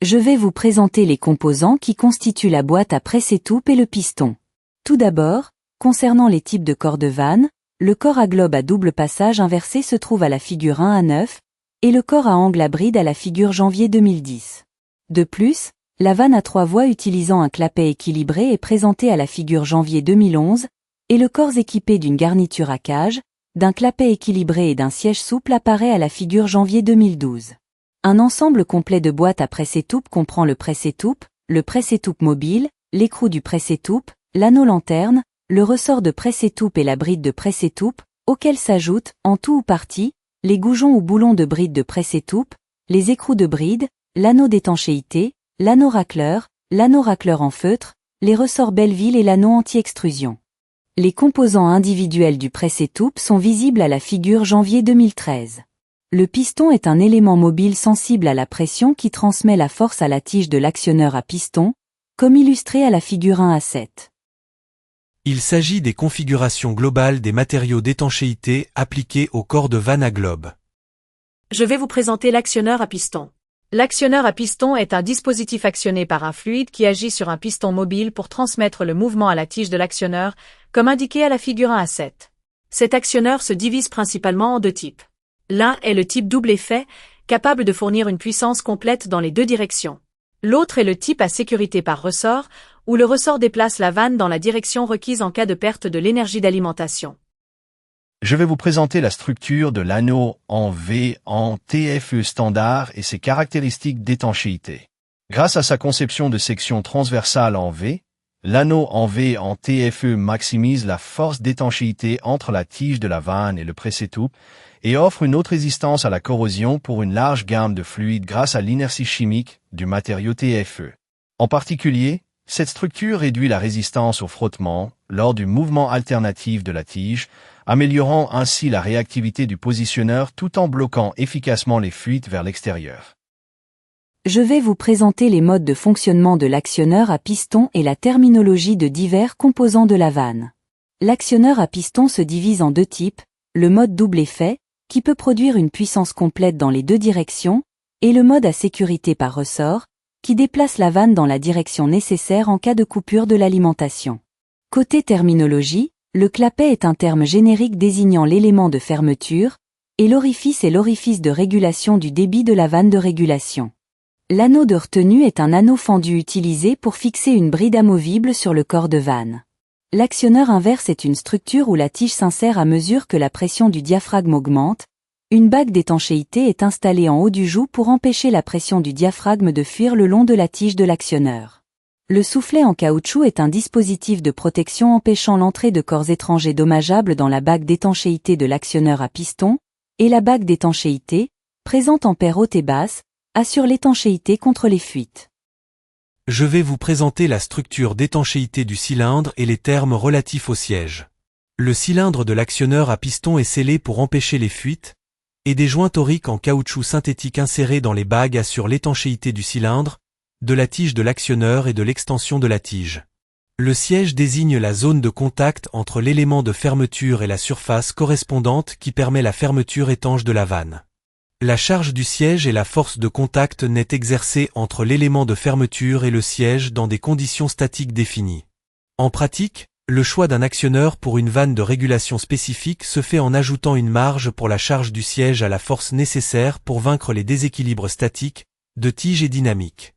Je vais vous présenter les composants qui constituent la boîte à presse-étoupe et le piston. Tout d'abord, concernant les types de corps de vanne, le corps à globe à double passage inversé se trouve à la figure 1 à 9, et le corps à angle à bride à la figure janvier 2010. De plus, la vanne à 3 voies utilisant un clapet équilibré est présentée à la figure janvier 2011, et le corps équipé d'une garniture à cage, d'un clapet équilibré et d'un siège souple apparaît à la figure janvier 2012. Un ensemble complet de boîtes à presse-étoupe comprend le presse-étoupe, le presse-étoupe mobile, l'écrou du presse-étoupe, l'anneau lanterne, le ressort de presse-étoupe et la bride de presse-étoupe, auxquels s'ajoutent, en tout ou partie, les goujons ou boulons de bride de presse-étoupe, les écrous de bride, l'anneau d'étanchéité, l'anneau racleur en feutre, les ressorts Belleville et l'anneau anti-extrusion. Les composants individuels du presse-étoupe sont visibles à la figure janvier 2013. Le piston est un élément mobile sensible à la pression qui transmet la force à la tige de l'actionneur à piston, comme illustré à la figure 1 à 7. Il s'agit des configurations globales des matériaux d'étanchéité appliqués au corps de vanne à globe. Je vais vous présenter l'actionneur à piston. L'actionneur à piston est un dispositif actionné par un fluide qui agit sur un piston mobile pour transmettre le mouvement à la tige de l'actionneur, comme indiqué à la figure 1 à 7. Cet actionneur se divise principalement en deux types. L'un est le type double effet, capable de fournir une puissance complète dans les deux directions. L'autre est le type à sécurité par ressort, où le ressort déplace la vanne dans la direction requise en cas de perte de l'énergie d'alimentation. Je vais vous présenter la structure de l'anneau en V en TFE standard et ses caractéristiques d'étanchéité. Grâce à sa conception de section transversale en V, l'anneau en V en TFE maximise la force d'étanchéité entre la tige de la vanne et le presse-étoupe et offre une haute résistance à la corrosion pour une large gamme de fluides grâce à l'inertie chimique du matériau TFE. En particulier, cette structure réduit la résistance au frottement lors du mouvement alternatif de la tige, améliorant ainsi la réactivité du positionneur tout en bloquant efficacement les fuites vers l'extérieur. Je vais vous présenter les modes de fonctionnement de l'actionneur à piston et la terminologie de divers composants de la vanne. L'actionneur à piston se divise en deux types, le mode double effet, qui peut produire une puissance complète dans les deux directions, et le mode à sécurité par ressort, qui déplace la vanne dans la direction nécessaire en cas de coupure de l'alimentation. Côté terminologie, le clapet est un terme générique désignant l'élément de fermeture, et l'orifice est l'orifice de régulation du débit de la vanne de régulation. L'anneau de retenue est un anneau fendu utilisé pour fixer une bride amovible sur le corps de vanne. L'actionneur inverse est une structure où la tige s'insère à mesure que la pression du diaphragme augmente. Une bague d'étanchéité est installée en haut du joug pour empêcher la pression du diaphragme de fuir le long de la tige de l'actionneur. Le soufflet en caoutchouc est un dispositif de protection empêchant l'entrée de corps étrangers dommageables dans la bague d'étanchéité de l'actionneur à piston, et la bague d'étanchéité, présente en paire haute et basse, assure l'étanchéité contre les fuites. Je vais vous présenter la structure d'étanchéité du cylindre et les termes relatifs au siège. Le cylindre de l'actionneur à piston est scellé pour empêcher les fuites, et des joints toriques en caoutchouc synthétique insérés dans les bagues assurent l'étanchéité du cylindre, de la tige de l'actionneur et de l'extension de la tige. Le siège désigne la zone de contact entre l'élément de fermeture et la surface correspondante qui permet la fermeture étanche de la vanne. La charge du siège et la force de contact n'est exercée entre l'élément de fermeture et le siège dans des conditions statiques définies. En pratique, le choix d'un actionneur pour une vanne de régulation spécifique se fait en ajoutant une marge pour la charge du siège à la force nécessaire pour vaincre les déséquilibres statiques, de tige et dynamique.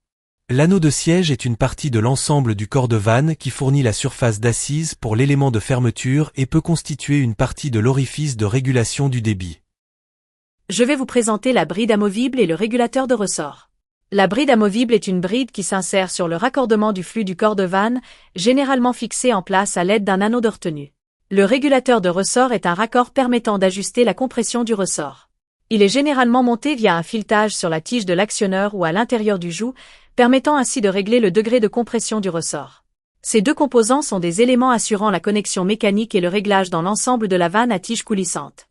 L'anneau de siège est une partie de l'ensemble du corps de vanne qui fournit la surface d'assise pour l'élément de fermeture et peut constituer une partie de l'orifice de régulation du débit. Je vais vous présenter la bride amovible et le régulateur de ressort. La bride amovible est une bride qui s'insère sur le raccordement du flux du corps de vanne, généralement fixé en place à l'aide d'un anneau de retenue. Le régulateur de ressort est un raccord permettant d'ajuster la compression du ressort. Il est généralement monté via un filetage sur la tige de l'actionneur ou à l'intérieur du joug, permettant ainsi de régler le degré de compression du ressort. Ces deux composants sont des éléments assurant la connexion mécanique et le réglage dans l'ensemble de la vanne à tige coulissante.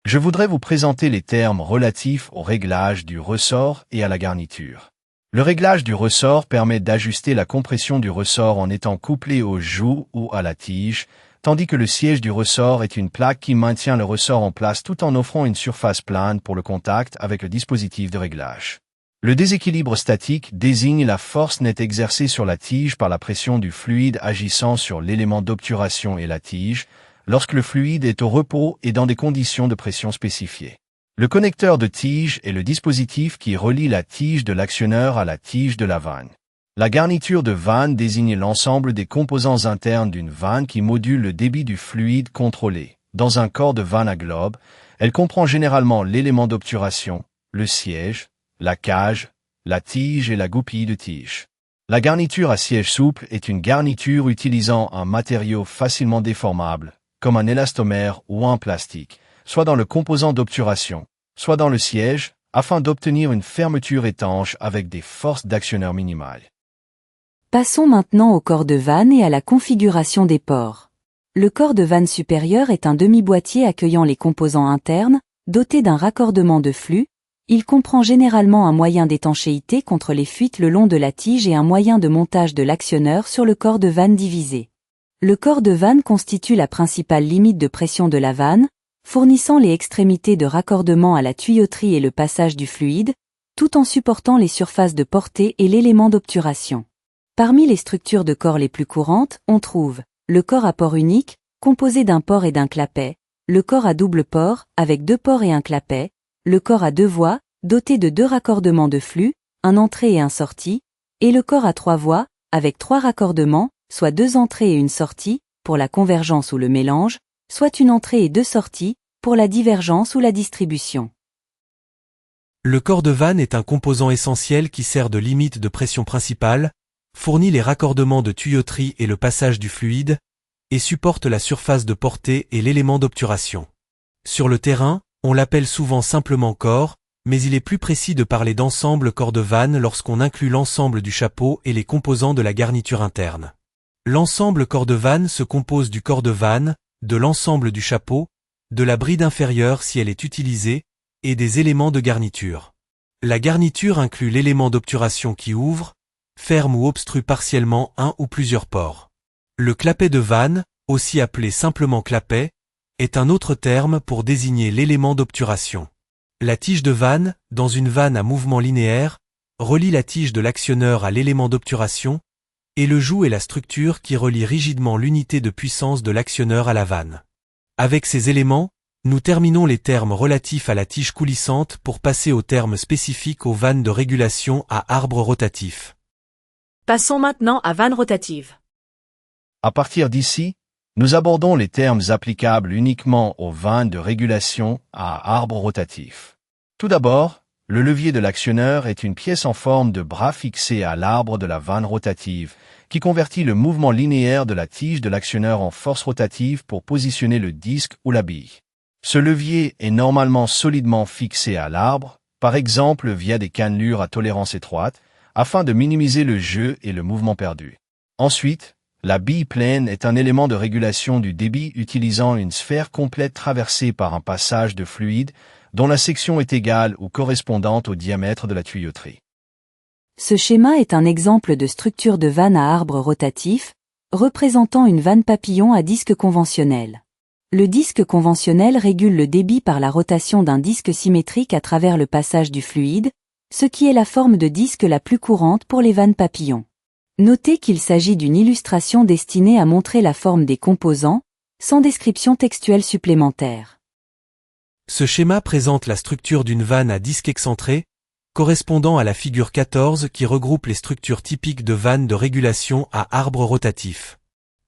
Je voudrais vous présenter les termes relatifs au réglage du ressort et à la garniture. Le réglage du ressort permet d'ajuster la compression du ressort en étant couplé au joug ou à la tige, tandis que le siège du ressort est une plaque qui maintient le ressort en place tout en offrant une surface plane pour le contact avec le dispositif de réglage. Le déséquilibre statique désigne la force nette exercée sur la tige par la pression du fluide agissant sur l'élément d'obturation et la tige, lorsque le fluide est au repos et dans des conditions de pression spécifiées. Le connecteur de tige est le dispositif qui relie la tige de l'actionneur à la tige de la vanne. La garniture de vanne désigne l'ensemble des composants internes d'une vanne qui module le débit du fluide contrôlé. Dans un corps de vanne à globe, elle comprend généralement l'élément d'obturation, le siège, la cage, la tige et la goupille de tige. La garniture à siège souple est une garniture utilisant un matériau facilement déformable, comme un élastomère ou un plastique, soit dans le composant d'obturation, soit dans le siège, afin d'obtenir une fermeture étanche avec des forces d'actionneur minimales. Passons maintenant au corps de vanne et à la configuration des pores. Le corps de vanne supérieur est un demi-boîtier accueillant les composants internes, doté d'un raccordement de flux. Il comprend généralement un moyen d'étanchéité contre les fuites le long de la tige et un moyen de montage de l'actionneur sur le corps de vanne divisé. Le corps de vanne constitue la principale limite de pression de la vanne, fournissant les extrémités de raccordement à la tuyauterie et le passage du fluide, tout en supportant les surfaces de portée et l'élément d'obturation. Parmi les structures de corps les plus courantes, on trouve le corps à port unique, composé d'un port et d'un clapet, le corps à double port, avec 2 ports et un clapet, le corps à 2 voies, doté de 2 raccordements de flux, un entrée et un sortie, et le corps à 3 voies, avec 3 raccordements, soit 2 entrées et une sortie, pour la convergence ou le mélange, soit une entrée et 2 sorties, pour la divergence ou la distribution. Le corps de vanne est un composant essentiel qui sert de limite de pression principale, fournit les raccordements de tuyauterie et le passage du fluide, et supporte la surface de portée et l'élément d'obturation. Sur le terrain, on l'appelle souvent simplement corps, mais il est plus précis de parler d'ensemble corps de vanne lorsqu'on inclut l'ensemble du chapeau et les composants de la garniture interne. L'ensemble corps de vanne se compose du corps de vanne, de l'ensemble du chapeau, de la bride inférieure si elle est utilisée, et des éléments de garniture. La garniture inclut l'élément d'obturation qui ouvre, ferme ou obstrue partiellement un ou plusieurs pores. Le clapet de vanne, aussi appelé simplement clapet, est un autre terme pour désigner l'élément d'obturation. La tige de vanne, dans une vanne à mouvement linéaire, relie la tige de l'actionneur à l'élément d'obturation, et le joug est la structure qui relie rigidement l'unité de puissance de l'actionneur à la vanne. Avec ces éléments, nous terminons les termes relatifs à la tige coulissante pour passer aux termes spécifiques aux vannes de régulation à arbre rotatif. Passons maintenant à vanne rotative. À partir d'ici, nous abordons les termes applicables uniquement aux vannes de régulation à arbre rotatif. Tout d'abord, le levier de l'actionneur est une pièce en forme de bras fixée à l'arbre de la vanne rotative, qui convertit le mouvement linéaire de la tige de l'actionneur en force rotative pour positionner le disque ou la bille. Ce levier est normalement solidement fixé à l'arbre, par exemple via des cannelures à tolérance étroite, afin de minimiser le jeu et le mouvement perdu. Ensuite, la bille pleine est un élément de régulation du débit utilisant une sphère complète traversée par un passage de fluide dont la section est égale ou correspondante au diamètre de la tuyauterie. Ce schéma est un exemple de structure de vanne à arbre rotatif, représentant une vanne papillon à disque conventionnel. Le disque conventionnel régule le débit par la rotation d'un disque symétrique à travers le passage du fluide, ce qui est la forme de disque la plus courante pour les vannes papillons. Notez qu'il s'agit d'une illustration destinée à montrer la forme des composants, sans description textuelle supplémentaire. Ce schéma présente la structure d'une vanne à disque excentré, correspondant à la figure 14 qui regroupe les structures typiques de vannes de régulation à arbre rotatif.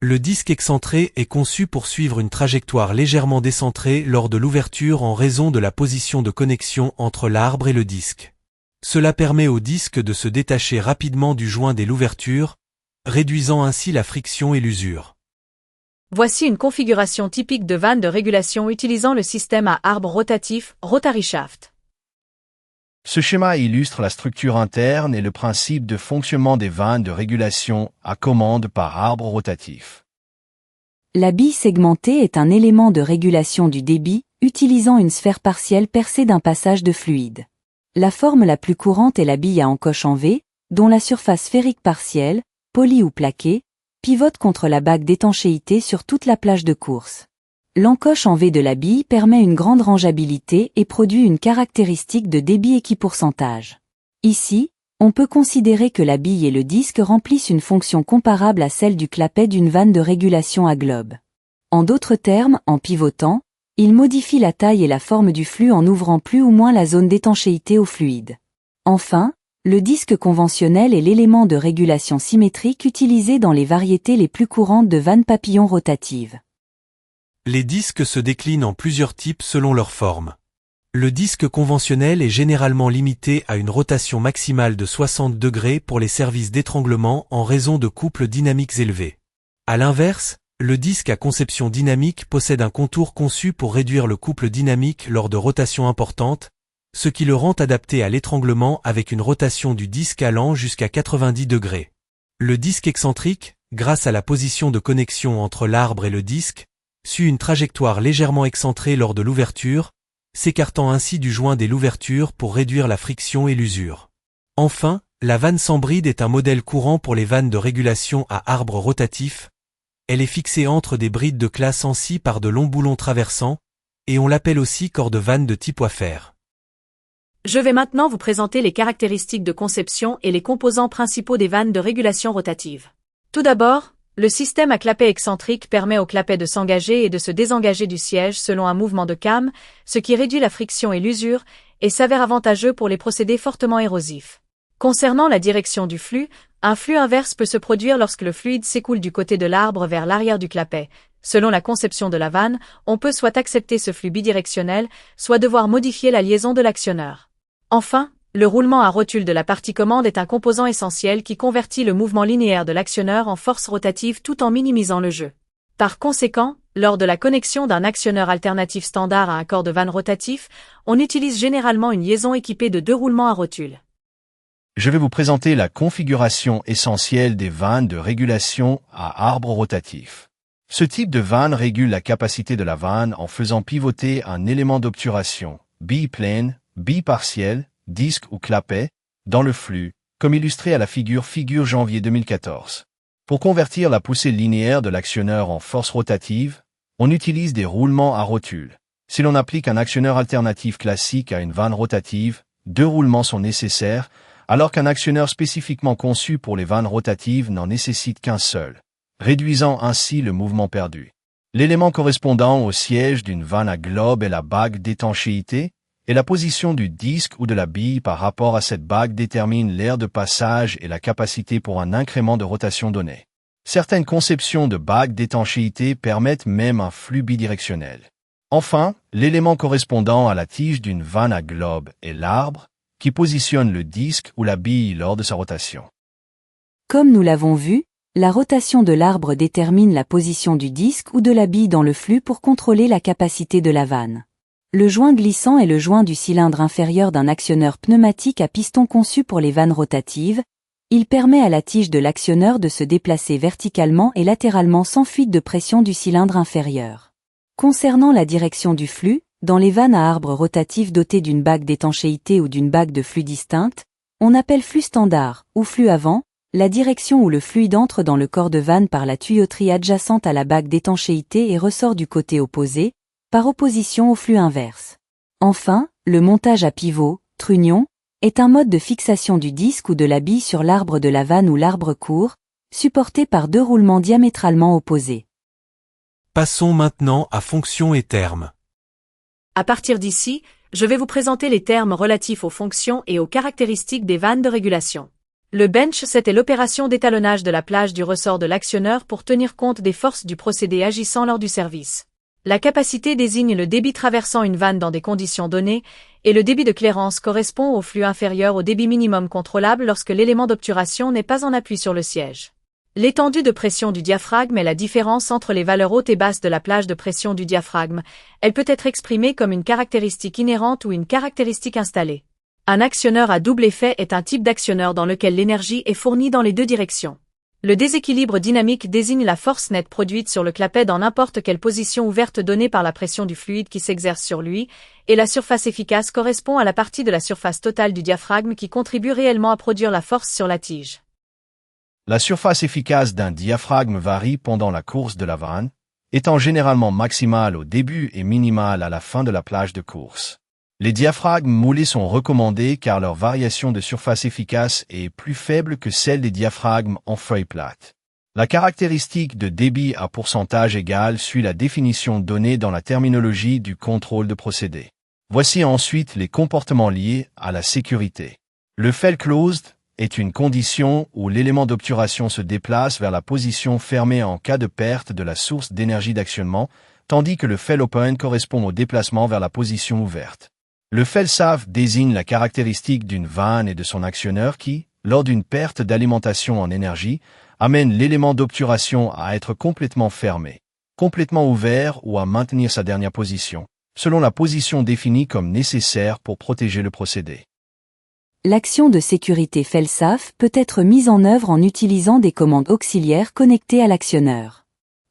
Le disque excentré est conçu pour suivre une trajectoire légèrement décentrée lors de l'ouverture en raison de la position de connexion entre l'arbre et le disque. Cela permet au disque de se détacher rapidement du joint dès l'ouverture, réduisant ainsi la friction et l'usure. Voici une configuration typique de vanne de régulation utilisant le système à arbre rotatif Rotary Shaft. Ce schéma illustre la structure interne et le principe de fonctionnement des vannes de régulation à commande par arbre rotatif. La bille segmentée est un élément de régulation du débit, utilisant une sphère partielle percée d'un passage de fluide. La forme la plus courante est la bille à encoche en V, dont la surface sphérique partielle, polie ou plaquée, pivote contre la bague d'étanchéité sur toute la plage de course. L'encoche en V de la bille permet une grande rangeabilité et produit une caractéristique de débit équipourcentage. Ici, on peut considérer que la bille et le disque remplissent une fonction comparable à celle du clapet d'une vanne de régulation à globe. En d'autres termes, en pivotant, il modifie la taille et la forme du flux en ouvrant plus ou moins la zone d'étanchéité au fluide. Enfin, le disque conventionnel est l'élément de régulation symétrique utilisé dans les variétés les plus courantes de vannes papillon rotatives. Les disques se déclinent en plusieurs types selon leur forme. Le disque conventionnel est généralement limité à une rotation maximale de 60 degrés pour les services d'étranglement en raison de couples dynamiques élevés. À l'inverse, le disque à conception dynamique possède un contour conçu pour réduire le couple dynamique lors de rotations importantes, ce qui le rend adapté à l'étranglement avec une rotation du disque allant jusqu'à 90 degrés. Le disque excentrique, grâce à la position de connexion entre l'arbre et le disque, suit une trajectoire légèrement excentrée lors de l'ouverture, s'écartant ainsi du joint dès l'ouverture pour réduire la friction et l'usure. Enfin, la vanne sans bride est un modèle courant pour les vannes de régulation à arbre rotatif. Elle est fixée entre des brides de classe en scie par de longs boulons traversants, et on l'appelle aussi corde vanne de type Waffer. Je vais maintenant vous présenter les caractéristiques de conception et les composants principaux des vannes de régulation rotative. Tout d'abord, le système à clapet excentrique permet au clapet de s'engager et de se désengager du siège selon un mouvement de came, ce qui réduit la friction et l'usure, et s'avère avantageux pour les procédés fortement érosifs. Concernant la direction du flux, un flux inverse peut se produire lorsque le fluide s'écoule du côté de l'arbre vers l'arrière du clapet. Selon la conception de la vanne, on peut soit accepter ce flux bidirectionnel, soit devoir modifier la liaison de l'actionneur. Enfin, le roulement à rotule de la partie commande est un composant essentiel qui convertit le mouvement linéaire de l'actionneur en force rotative tout en minimisant le jeu. Par conséquent, lors de la connexion d'un actionneur alternatif standard à un corps de vanne rotatif, on utilise généralement une liaison équipée de 2 roulements à rotule. Je vais vous présenter la configuration essentielle des vannes de régulation à arbre rotatif. Ce type de vanne régule la capacité de la vanne en faisant pivoter un élément d'obturation, biplane, bipartiel, disque ou clapet, dans le flux, comme illustré à la figure janvier 2014. Pour convertir la poussée linéaire de l'actionneur en force rotative, on utilise des roulements à rotule. Si l'on applique un actionneur alternatif classique à une vanne rotative, 2 roulements sont nécessaires, alors qu'un actionneur spécifiquement conçu pour les vannes rotatives n'en nécessite qu'un seul, réduisant ainsi le mouvement perdu. L'élément correspondant au siège d'une vanne à globe est la bague d'étanchéité, et la position du disque ou de la bille par rapport à cette bague détermine l'aire de passage et la capacité pour un incrément de rotation donné. Certaines conceptions de bagues d'étanchéité permettent même un flux bidirectionnel. Enfin, l'élément correspondant à la tige d'une vanne à globe est l'arbre, qui positionne le disque ou la bille lors de sa rotation. Comme nous l'avons vu, la rotation de l'arbre détermine la position du disque ou de la bille dans le flux pour contrôler la capacité de la vanne. Le joint glissant est le joint du cylindre inférieur d'un actionneur pneumatique à piston conçu pour les vannes rotatives. Il permet à la tige de l'actionneur de se déplacer verticalement et latéralement sans fuite de pression du cylindre inférieur. Concernant la direction du flux, dans les vannes à arbre rotatif dotées d'une bague d'étanchéité ou d'une bague de flux distincte, on appelle flux standard ou flux avant, la direction où le fluide entre dans le corps de vanne par la tuyauterie adjacente à la bague d'étanchéité et ressort du côté opposé, par opposition au flux inverse. Enfin, le montage à pivot, trunnion, est un mode de fixation du disque ou de la bille sur l'arbre de la vanne ou l'arbre court, supporté par 2 roulements diamétralement opposés. Passons maintenant à fonctions et termes. À partir d'ici, je vais vous présenter les termes relatifs aux fonctions et aux caractéristiques des vannes de régulation. Le bench set est l'opération d'étalonnage de la plage du ressort de l'actionneur pour tenir compte des forces du procédé agissant lors du service. La capacité désigne le débit traversant une vanne dans des conditions données, et le débit de clairance correspond au flux inférieur au débit minimum contrôlable lorsque l'élément d'obturation n'est pas en appui sur le siège. L'étendue de pression du diaphragme est la différence entre les valeurs hautes et basses de la plage de pression du diaphragme. Elle peut être exprimée comme une caractéristique inhérente ou une caractéristique installée. Un actionneur à double effet est un type d'actionneur dans lequel l'énergie est fournie dans les 2 directions. Le déséquilibre dynamique désigne la force nette produite sur le clapet dans n'importe quelle position ouverte donnée par la pression du fluide qui s'exerce sur lui, et la surface efficace correspond à la partie de la surface totale du diaphragme qui contribue réellement à produire la force sur la tige. La surface efficace d'un diaphragme varie pendant la course de la vanne, étant généralement maximale au début et minimale à la fin de la plage de course. Les diaphragmes moulés sont recommandés car leur variation de surface efficace est plus faible que celle des diaphragmes en feuille plate. La caractéristique de débit à pourcentage égal suit la définition donnée dans la terminologie du contrôle de procédé. Voici ensuite les comportements liés à la sécurité. Le fail closed est une condition où l'élément d'obturation se déplace vers la position fermée en cas de perte de la source d'énergie d'actionnement, tandis que le fail open correspond au déplacement vers la position ouverte. Le fail safe désigne la caractéristique d'une vanne et de son actionneur qui, lors d'une perte d'alimentation en énergie, amène l'élément d'obturation à être complètement fermé, complètement ouvert ou à maintenir sa dernière position, selon la position définie comme nécessaire pour protéger le procédé. L'action de sécurité fail-safe peut être mise en œuvre en utilisant des commandes auxiliaires connectées à l'actionneur.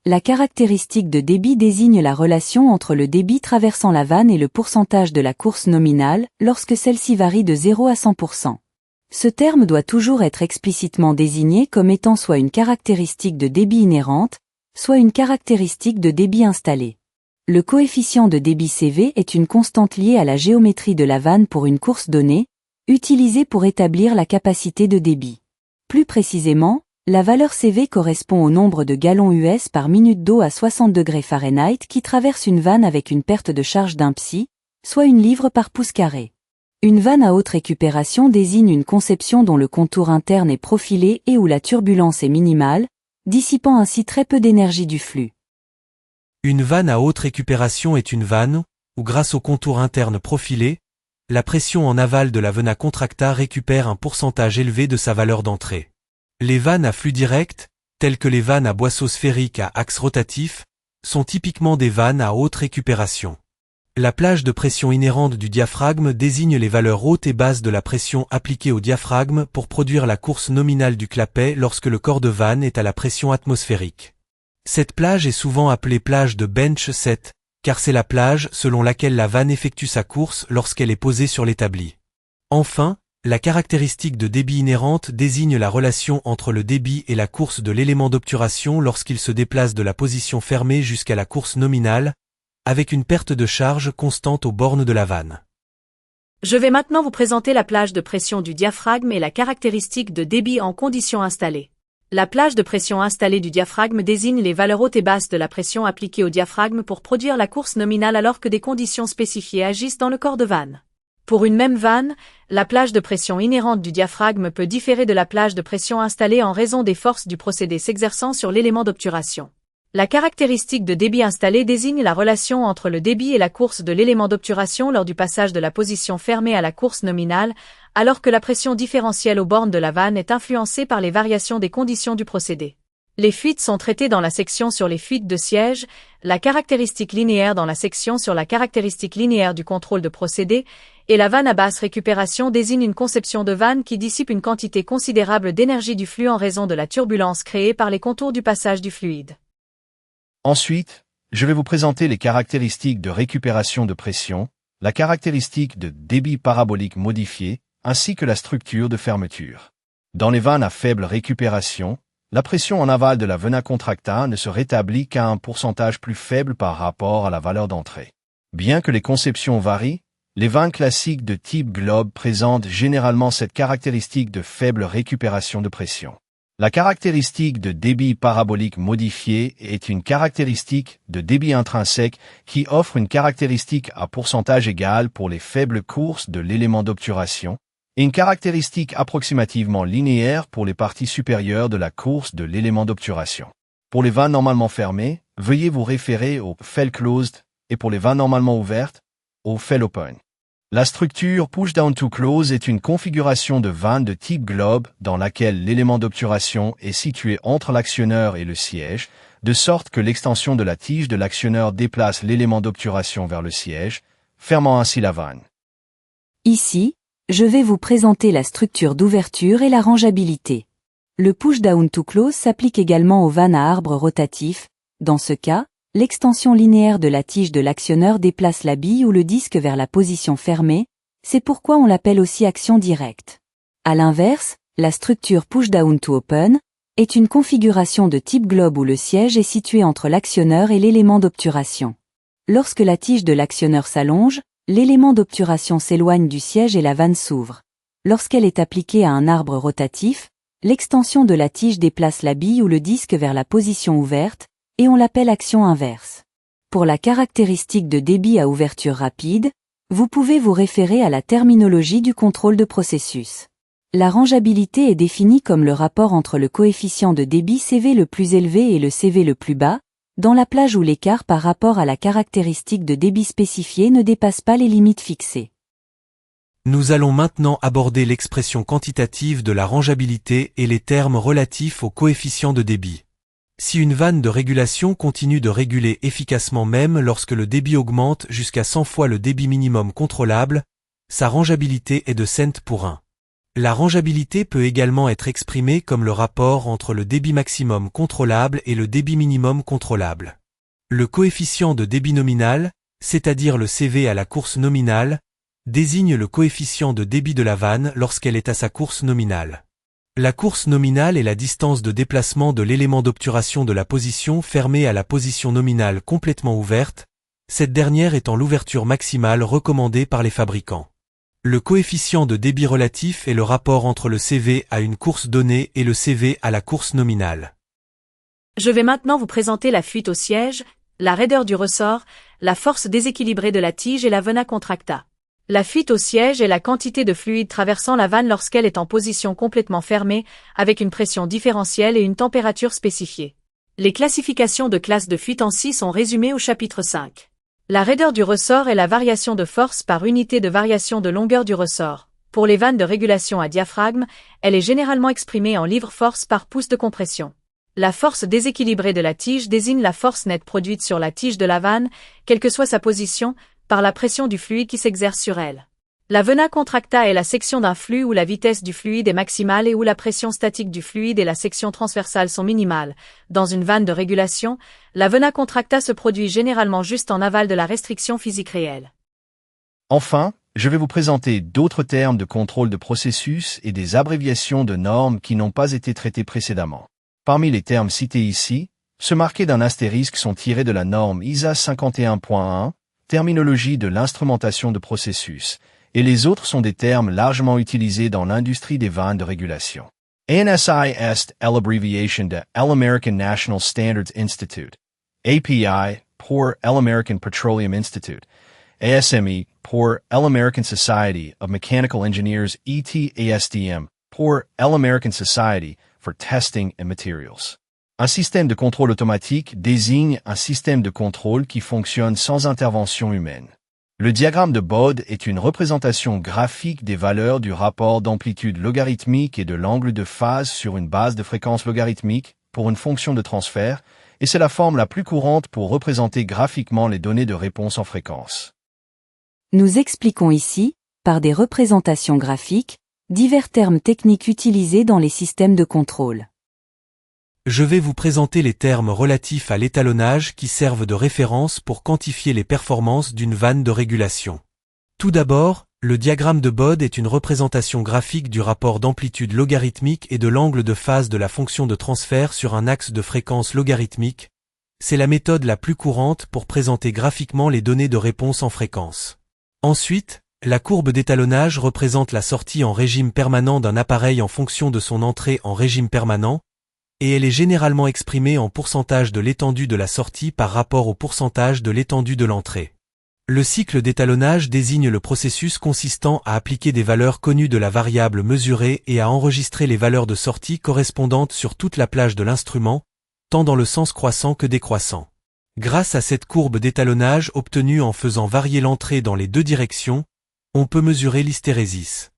La caractéristique de débit désigne la relation entre le débit traversant la vanne et le pourcentage de la course nominale lorsque celle-ci varie de 0 à 100%. Ce terme doit toujours être explicitement désigné comme étant soit une caractéristique de débit inhérente, soit une caractéristique de débit installé. Le coefficient de débit CV est une constante liée à la géométrie de la vanne pour une course donnée, utilisée pour établir la capacité de débit. Plus précisément, la valeur CV correspond au nombre de gallons US par minute d'eau à 60 degrés Fahrenheit qui traverse une vanne avec une perte de charge d'un psi, soit une livre par pouce carré. Une vanne à haute récupération désigne une conception dont le contour interne est profilé et où la turbulence est minimale, dissipant ainsi très peu d'énergie du flux. Une vanne à haute récupération est une vanne où, grâce au contour interne profilé, la pression en aval de la vena contracta récupère un pourcentage élevé de sa valeur d'entrée. Les vannes à flux direct, telles que les vannes à boisseau sphérique à axe rotatif, sont typiquement des vannes à haute récupération. La plage de pression inhérente du diaphragme désigne les valeurs hautes et basses de la pression appliquée au diaphragme pour produire la course nominale du clapet lorsque le corps de vanne est à la pression atmosphérique. Cette plage est souvent appelée plage de bench set, car c'est la plage selon laquelle la vanne effectue sa course lorsqu'elle est posée sur l'établi. Enfin, la caractéristique de débit inhérente désigne la relation entre le débit et la course de l'élément d'obturation lorsqu'il se déplace de la position fermée jusqu'à la course nominale, avec une perte de charge constante aux bornes de la vanne. Je vais maintenant vous présenter la plage de pression du diaphragme et la caractéristique de débit en conditions installées. La plage de pression installée du diaphragme désigne les valeurs hautes et basses de la pression appliquée au diaphragme pour produire la course nominale alors que des conditions spécifiées agissent dans le corps de vanne. Pour une même vanne, la plage de pression inhérente du diaphragme peut différer de la plage de pression installée en raison des forces du procédé s'exerçant sur l'élément d'obturation. La caractéristique de débit installé désigne la relation entre le débit et la course de l'élément d'obturation lors du passage de la position fermée à la course nominale, alors que la pression différentielle aux bornes de la vanne est influencée par les variations des conditions du procédé. Les fuites sont traitées dans la section sur les fuites de siège, la caractéristique linéaire dans la section sur la caractéristique linéaire du contrôle de procédé, et la vanne à basse récupération désigne une conception de vanne qui dissipe une quantité considérable d'énergie du flux en raison de la turbulence créée par les contours du passage du fluide. Ensuite, je vais vous présenter les caractéristiques de récupération de pression, la caractéristique de débit parabolique modifié, ainsi que la structure de fermeture. Dans les vannes à faible récupération, la pression en aval de la vena contracta ne se rétablit qu'à un pourcentage plus faible par rapport à la valeur d'entrée. Bien que les conceptions varient, les vannes classiques de type globe présentent généralement cette caractéristique de faible récupération de pression. La caractéristique de débit parabolique modifié est une caractéristique de débit intrinsèque qui offre une caractéristique à pourcentage égal pour les faibles courses de l'élément d'obturation et une caractéristique approximativement linéaire pour les parties supérieures de la course de l'élément d'obturation. Pour les vannes normalement fermées, veuillez vous référer au fail closed et pour les vannes normalement ouvertes, au fail open. La structure push-down to close est une configuration de vanne de type globe dans laquelle l'élément d'obturation est situé entre l'actionneur et le siège, de sorte que l'extension de la tige de l'actionneur déplace l'élément d'obturation vers le siège, fermant ainsi la vanne. Ici, je vais vous présenter la structure d'ouverture et la rangeabilité. Le push-down to close s'applique également aux vannes à arbre rotatif. Dans ce cas, l'extension linéaire de la tige de l'actionneur déplace la bille ou le disque vers la position fermée, c'est pourquoi on l'appelle aussi action directe. À l'inverse, la structure push-down to open est une configuration de type globe où le siège est situé entre l'actionneur et l'élément d'obturation. Lorsque la tige de l'actionneur s'allonge, L'élément d'obturation s'éloigne du siège et la vanne s'ouvre. Lorsqu'elle est appliquée à un arbre rotatif, l'extension de la tige déplace la bille ou le disque vers la position ouverte, et on l'appelle action inverse. Pour la caractéristique de débit à ouverture rapide, vous pouvez vous référer à la terminologie du contrôle de processus. La rangeabilité est définie comme le rapport entre le coefficient de débit CV le plus élevé et le CV le plus bas, dans la plage où l'écart par rapport à la caractéristique de débit spécifiée ne dépasse pas les limites fixées. Nous allons maintenant aborder l'expression quantitative de la rangeabilité et les termes relatifs au coefficient de débit. Si une vanne de régulation continue de réguler efficacement même lorsque le débit augmente jusqu'à 100 fois le débit minimum contrôlable, sa rangeabilité est de cent pour 1. La rangeabilité peut également être exprimée comme le rapport entre le débit maximum contrôlable et le débit minimum contrôlable. Le coefficient de débit nominal, c'est-à-dire le CV à la course nominale, désigne le coefficient de débit de la vanne lorsqu'elle est à sa course nominale. La course nominale est la distance de déplacement de l'élément d'obturation de la position fermée à la position nominale complètement ouverte, cette dernière étant l'ouverture maximale recommandée par les fabricants. Le coefficient de débit relatif est le rapport entre le CV à une course donnée et le CV à la course nominale. Je vais maintenant vous présenter la fuite au siège, la raideur du ressort, la force déséquilibrée de la tige et la vena contracta. La fuite au siège est la quantité de fluide traversant la vanne lorsqu'elle est en position complètement fermée, avec une pression différentielle et une température spécifiée. Les classifications de classes de fuite en scie sont résumées au chapitre 5. La raideur du ressort est la variation de force par unité de variation de longueur du ressort. Pour les vannes de régulation à diaphragme, elle est généralement exprimée en livre-force par pouce de compression. La force déséquilibrée de la tige désigne la force nette produite sur la tige de la vanne, quelle que soit sa position, par la pression du fluide qui s'exerce sur elle. La vena contracta est la section d'un flux où la vitesse du fluide est maximale et où la pression statique du fluide et la section transversale sont minimales. Dans une vanne de régulation, la vena contracta se produit généralement juste en aval de la restriction physique réelle. Enfin, je vais vous présenter d'autres termes de contrôle de processus et des abréviations de normes qui n'ont pas été traités précédemment. Parmi les termes cités ici, ceux marqués d'un astérisque sont tirés de la norme ISA 51.1, terminologie de l'instrumentation de processus, et les autres sont des termes largement utilisés dans l'industrie des vannes de régulation. ANSI est l'abbréviation de All-American National Standards Institute, API pour All-American Petroleum Institute, ASME pour All-American Society of Mechanical Engineers ASTM pour All-American Society for Testing and Materials. Un système de contrôle automatique désigne un système de contrôle qui fonctionne sans intervention humaine. Le diagramme de Bode est une représentation graphique des valeurs du rapport d'amplitude logarithmique et de l'angle de phase sur une base de fréquence logarithmique pour une fonction de transfert, et c'est la forme la plus courante pour représenter graphiquement les données de réponse en fréquence. Nous expliquons ici, par des représentations graphiques, divers termes techniques utilisés dans les systèmes de contrôle. Je vais vous présenter les termes relatifs à l'étalonnage qui servent de référence pour quantifier les performances d'une vanne de régulation. Tout d'abord, le diagramme de Bode est une représentation graphique du rapport d'amplitude logarithmique et de l'angle de phase de la fonction de transfert sur un axe de fréquence logarithmique. C'est la méthode la plus courante pour présenter graphiquement les données de réponse en fréquence. Ensuite, la courbe d'étalonnage représente la sortie en régime permanent d'un appareil en fonction de son entrée en régime permanent, et elle est généralement exprimée en pourcentage de l'étendue de la sortie par rapport au pourcentage de l'étendue de l'entrée. Le cycle d'étalonnage désigne le processus consistant à appliquer des valeurs connues de la variable mesurée et à enregistrer les valeurs de sortie correspondantes sur toute la plage de l'instrument, tant dans le sens croissant que décroissant. Grâce à cette courbe d'étalonnage obtenue en faisant varier l'entrée dans les deux directions, on peut mesurer l'hystérésis.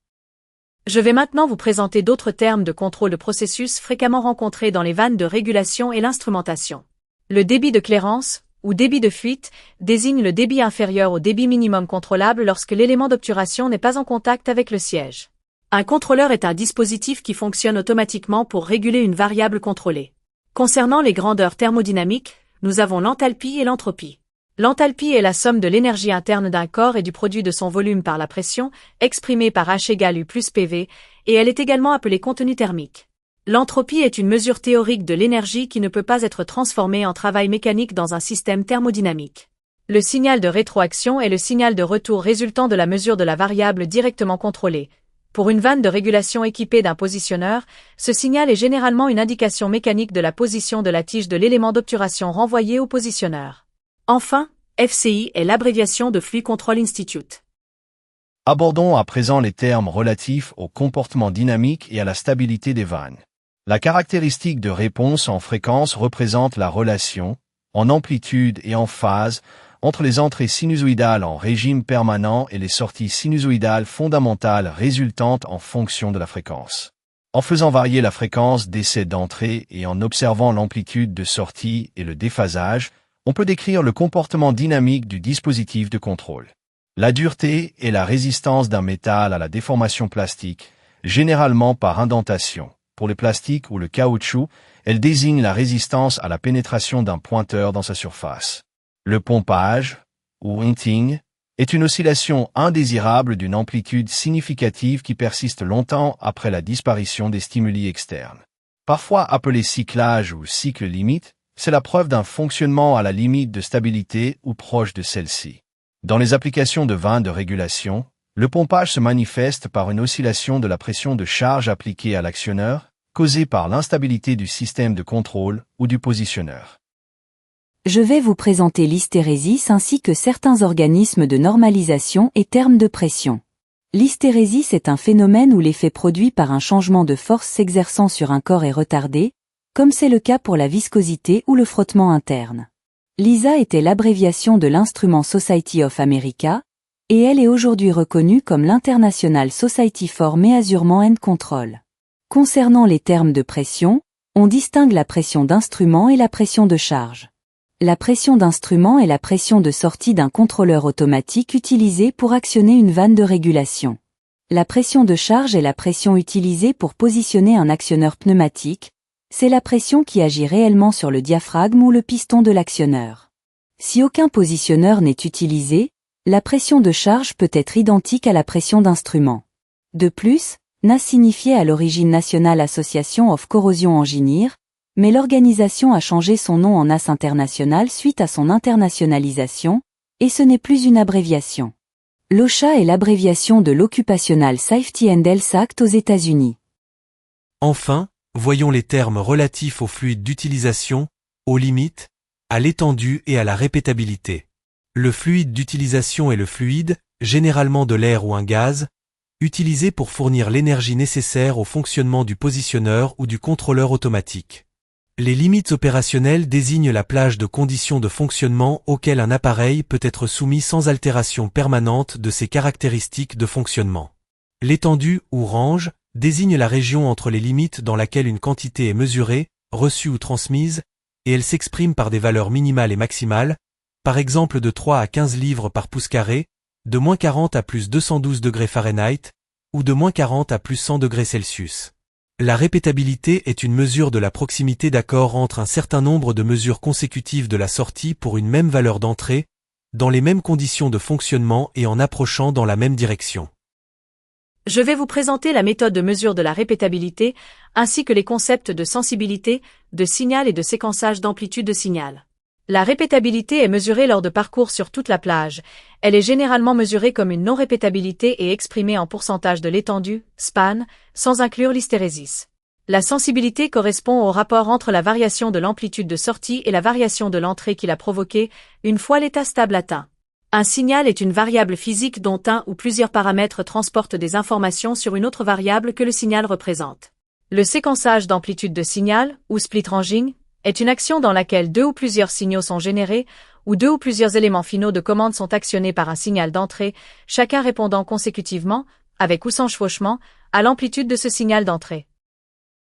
Je vais maintenant vous présenter d'autres termes de contrôle de processus fréquemment rencontrés dans les vannes de régulation et l'instrumentation. Le débit de clairance, ou débit de fuite, désigne le débit inférieur au débit minimum contrôlable lorsque l'élément d'obturation n'est pas en contact avec le siège. Un contrôleur est un dispositif qui fonctionne automatiquement pour réguler une variable contrôlée. Concernant les grandeurs thermodynamiques, nous avons l'enthalpie et l'entropie. L'enthalpie est la somme de l'énergie interne d'un corps et du produit de son volume par la pression, exprimée par H égale U plus PV, et elle est également appelée contenu thermique. L'entropie est une mesure théorique de l'énergie qui ne peut pas être transformée en travail mécanique dans un système thermodynamique. Le signal de rétroaction est le signal de retour résultant de la mesure de la variable directement contrôlée. Pour une vanne de régulation équipée d'un positionneur, ce signal est généralement une indication mécanique de la position de la tige de l'élément d'obturation renvoyé au positionneur. Enfin, FCI est l'abréviation de Fluid Control Institute. Abordons à présent les termes relatifs au comportement dynamique et à la stabilité des vannes. La caractéristique de réponse en fréquence représente la relation, en amplitude et en phase, entre les entrées sinusoïdales en régime permanent et les sorties sinusoïdales fondamentales résultantes en fonction de la fréquence. En faisant varier la fréquence d'essai d'entrée et en observant l'amplitude de sortie et le déphasage, on peut décrire le comportement dynamique du dispositif de contrôle. La dureté est la résistance d'un métal à la déformation plastique, généralement par indentation. Pour les plastiques ou le caoutchouc, elle désigne la résistance à la pénétration d'un pointeur dans sa surface. Le pompage, ou hinting, est une oscillation indésirable d'une amplitude significative qui persiste longtemps après la disparition des stimuli externes. Parfois appelé cyclage ou cycle limite, c'est la preuve d'un fonctionnement à la limite de stabilité ou proche de celle-ci. Dans les applications de vannes de régulation, le pompage se manifeste par une oscillation de la pression de charge appliquée à l'actionneur, causée par l'instabilité du système de contrôle ou du positionneur. Je vais vous présenter l'hystérésis ainsi que certains organismes de normalisation et termes de pression. L'hystérésis est un phénomène où l'effet produit par un changement de force s'exerçant sur un corps est retardé, comme c'est le cas pour la viscosité ou le frottement interne. L'ISA était l'abréviation de l'Instrument Society of America, et elle est aujourd'hui reconnue comme l'International Society for Measurement and Control. Concernant les termes de pression, on distingue la pression d'instrument et la pression de charge. La pression d'instrument est la pression de sortie d'un contrôleur automatique utilisé pour actionner une vanne de régulation. La pression de charge est la pression utilisée pour positionner un actionneur pneumatique, c'est la pression qui agit réellement sur le diaphragme ou le piston de l'actionneur. Si aucun positionneur n'est utilisé, la pression de charge peut être identique à la pression d'instrument. De plus, NAS signifiait à l'origine National Association of Corrosion Engineers, mais l'organisation a changé son nom en NAS International suite à son internationalisation, et ce n'est plus une abréviation. L'OSHA est l'abréviation de l'Occupational Safety and Health Act aux États-Unis. Enfin, voyons les termes relatifs aux fluides d'utilisation, aux limites, à l'étendue et à la répétabilité. Le fluide d'utilisation est le fluide, généralement de l'air ou un gaz, utilisé pour fournir l'énergie nécessaire au fonctionnement du positionneur ou du contrôleur automatique. Les limites opérationnelles désignent la plage de conditions de fonctionnement auxquelles un appareil peut être soumis sans altération permanente de ses caractéristiques de fonctionnement. L'étendue ou range désigne la région entre les limites dans laquelle une quantité est mesurée, reçue ou transmise, et elle s'exprime par des valeurs minimales et maximales, par exemple de 3 à 15 livres par pouce carré, de -40 à plus 212 degrés Fahrenheit, ou de -40 à plus 100 degrés Celsius. La répétabilité est une mesure de la proximité d'accord entre un certain nombre de mesures consécutives de la sortie pour une même valeur d'entrée, dans les mêmes conditions de fonctionnement et en approchant dans la même direction. Je vais vous présenter la méthode de mesure de la répétabilité, ainsi que les concepts de sensibilité, de signal et de séquençage d'amplitude de signal. La répétabilité est mesurée lors de parcours sur toute la plage. Elle est généralement mesurée comme une non-répétabilité et exprimée en pourcentage de l'étendue, span, sans inclure l'hystérésis. La sensibilité correspond au rapport entre la variation de l'amplitude de sortie et la variation de l'entrée qui l'a provoquée, une fois l'état stable atteint. Un signal est une variable physique dont un ou plusieurs paramètres transportent des informations sur une autre variable que le signal représente. Le séquençage d'amplitude de signal, ou split ranging, est une action dans laquelle deux ou plusieurs signaux sont générés, ou deux ou plusieurs éléments finaux de commande sont actionnés par un signal d'entrée, chacun répondant consécutivement, avec ou sans chevauchement, à l'amplitude de ce signal d'entrée.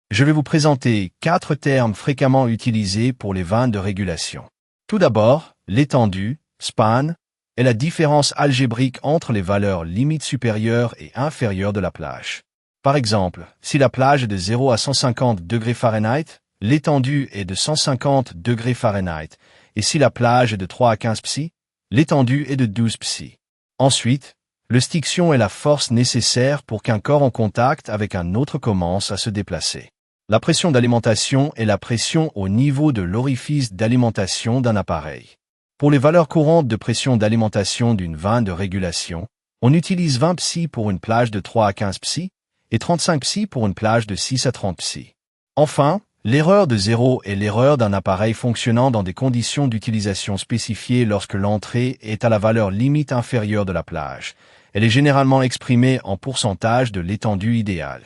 Je vais vous présenter 4 termes fréquemment utilisés pour les vannes de régulation. Tout d'abord, l'étendue, span, est la différence algébrique entre les valeurs limites supérieures et inférieures de la plage. Par exemple, si la plage est de 0 à 150 degrés Fahrenheit, l'étendue est de 150 degrés Fahrenheit, et si la plage est de 3 à 15 psi, l'étendue est de 12 psi. Ensuite, le stiction est la force nécessaire pour qu'un corps en contact avec un autre commence à se déplacer. La pression d'alimentation est la pression au niveau de l'orifice d'alimentation d'un appareil. Pour les valeurs courantes de pression d'alimentation d'une vanne de régulation, on utilise 20 psi pour une plage de 3 à 15 psi et 35 psi pour une plage de 6 à 30 psi. Enfin, l'erreur de 0 est l'erreur d'un appareil fonctionnant dans des conditions d'utilisation spécifiées lorsque l'entrée est à la valeur limite inférieure de la plage. Elle est généralement exprimée en pourcentage de l'étendue idéale.